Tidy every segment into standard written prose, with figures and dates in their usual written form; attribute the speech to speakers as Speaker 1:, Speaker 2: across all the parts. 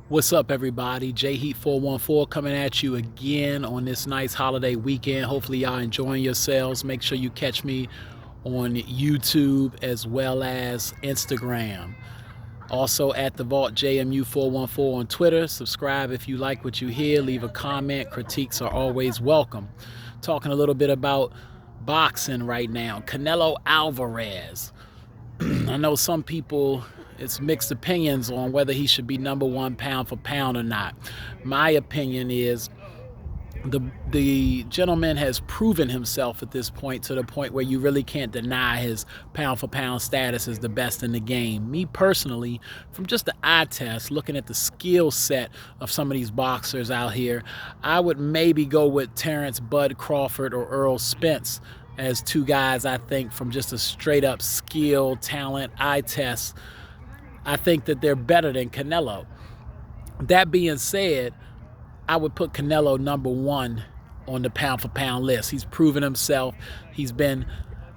Speaker 1: What's up, everybody? J Heat 414 coming at you again on this nice holiday weekend. Hopefully, y'all enjoying yourselves. Make sure you catch me on YouTube as well as Instagram. Also at the Vault JMU 414 on Twitter. Subscribe if you like what you hear. Leave a comment. Critiques are always welcome. Talking a little bit about boxing right now. Canelo Alvarez. I know some people, it's mixed opinions on whether he should be number one pound for pound or not. My opinion is the gentleman has proven himself at this point, to the point where you really can't deny his pound for pound status as the best in the game. Me personally, from just the eye test, looking at the skill set of some of these boxers out here, I would maybe go with Terrence Bud Crawford or Earl Spence as two guys I think from just a straight up skill, talent, eye test. I think that they're better than Canelo. That being said, I would put Canelo number one on the pound for pound list. He's proven himself. He's been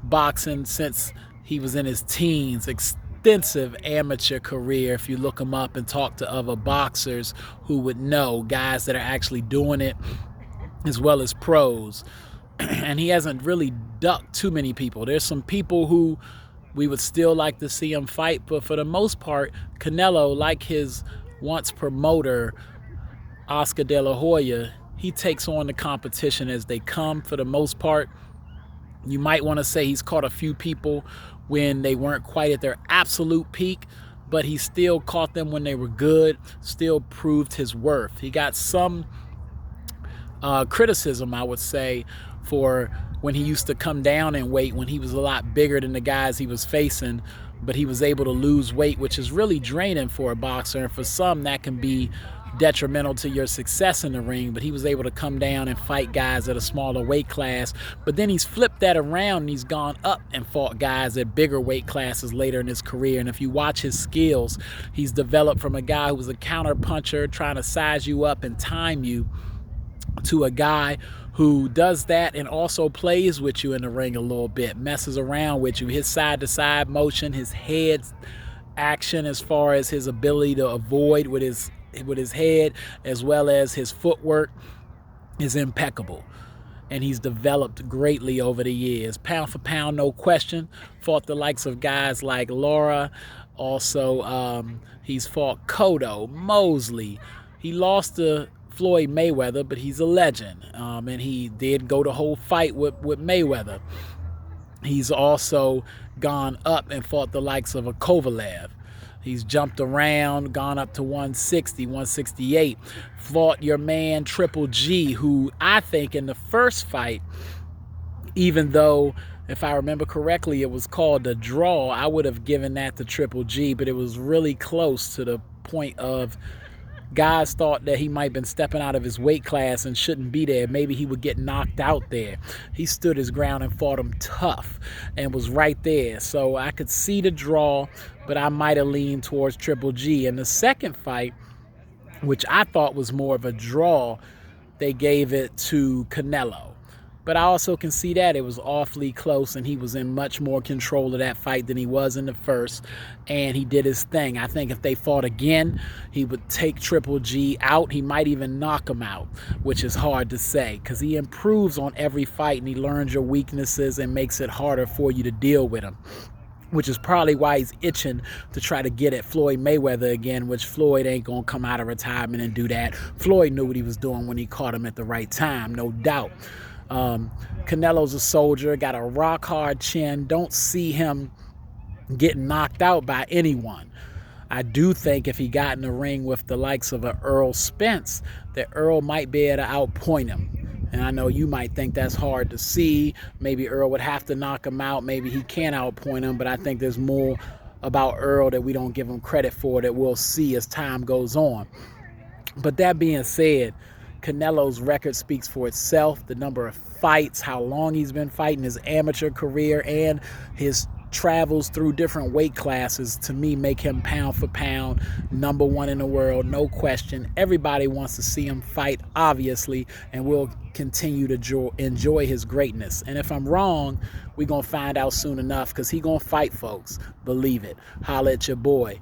Speaker 1: boxing since he was in his teens. Extensive amateur career. If you look him up and talk to other boxers who would know, guys that are actually doing it, as well as pros. And he hasn't really ducked too many people. There's some people who we would still like to see him fight, but for the most part, Canelo, like his once promoter, Oscar De La Hoya, he takes on the competition as they come for the most part. You might want to say he's caught a few people when they weren't quite at their absolute peak, but he still caught them when they were good, still proved his worth. He got some criticism, I would say, for when he used to come down in weight when he was a lot bigger than the guys he was facing, but he was able to lose weight, which is really draining for a boxer, and for some that can be detrimental to your success in the ring. But he was able to come down and fight guys at a smaller weight class, but then he's flipped that around and he's gone up and fought guys at bigger weight classes later in his career. And if you watch his skills, he's developed from a guy who was a counter puncher trying to size you up and time you, to a guy who does that and also plays with you in the ring a little bit, messes around with you. His side-to-side motion, his head action as far as his ability to avoid with his head, as well as his footwork, is impeccable. And he's developed greatly over the years. Pound for pound, no question. Fought the likes of guys like Laura. Also, he's fought Cotto, Mosley. He lost to Floyd Mayweather, but he's a legend. And he did go the whole fight with Mayweather. He's also gone up and fought the likes of a Kovalev. He's jumped around, gone up to 160, 168. Fought your man Triple G, who I think in the first fight, even though, if I remember correctly, it was called a draw, I would have given that to Triple G, but it was really close to the point of guys thought that he might have been stepping out of his weight class and shouldn't be there. Maybe he would get knocked out there. He stood his ground and fought him tough and was right there. So I could see the draw, but I might have leaned towards Triple G. In the second fight, which I thought was more of a draw, they gave it to Canelo. But I also can see that it was awfully close and he was in much more control of that fight than he was in the first, and he did his thing. I think if they fought again, he would take Triple G out. He might even knock him out, which is hard to say because he improves on every fight and he learns your weaknesses and makes it harder for you to deal with him, which is probably why he's itching to try to get at Floyd Mayweather again, which Floyd ain't going to come out of retirement and do that. Floyd knew what he was doing when he caught him at the right time, no doubt. Canelo's a soldier, got a rock hard chin. Don't see him getting knocked out by anyone. I do think if he got in the ring with the likes of a Earl Spence, that Earl might be able to outpoint him. And I know you might think that's hard to see. Maybe Earl would have to knock him out. Maybe he can't outpoint him, but I think there's more about Earl that we don't give him credit for that we'll see as time goes on. But that being said, Canelo's record speaks for itself. The number of fights, how long he's been fighting, his amateur career, and his travels through different weight classes, to me, make him pound for pound number one in the world, no question. Everybody wants to see him fight, obviously, and we'll continue to enjoy his greatness. And if I'm wrong, we're going to find out soon enough because he's going to fight, folks. Believe it. Holla at your boy.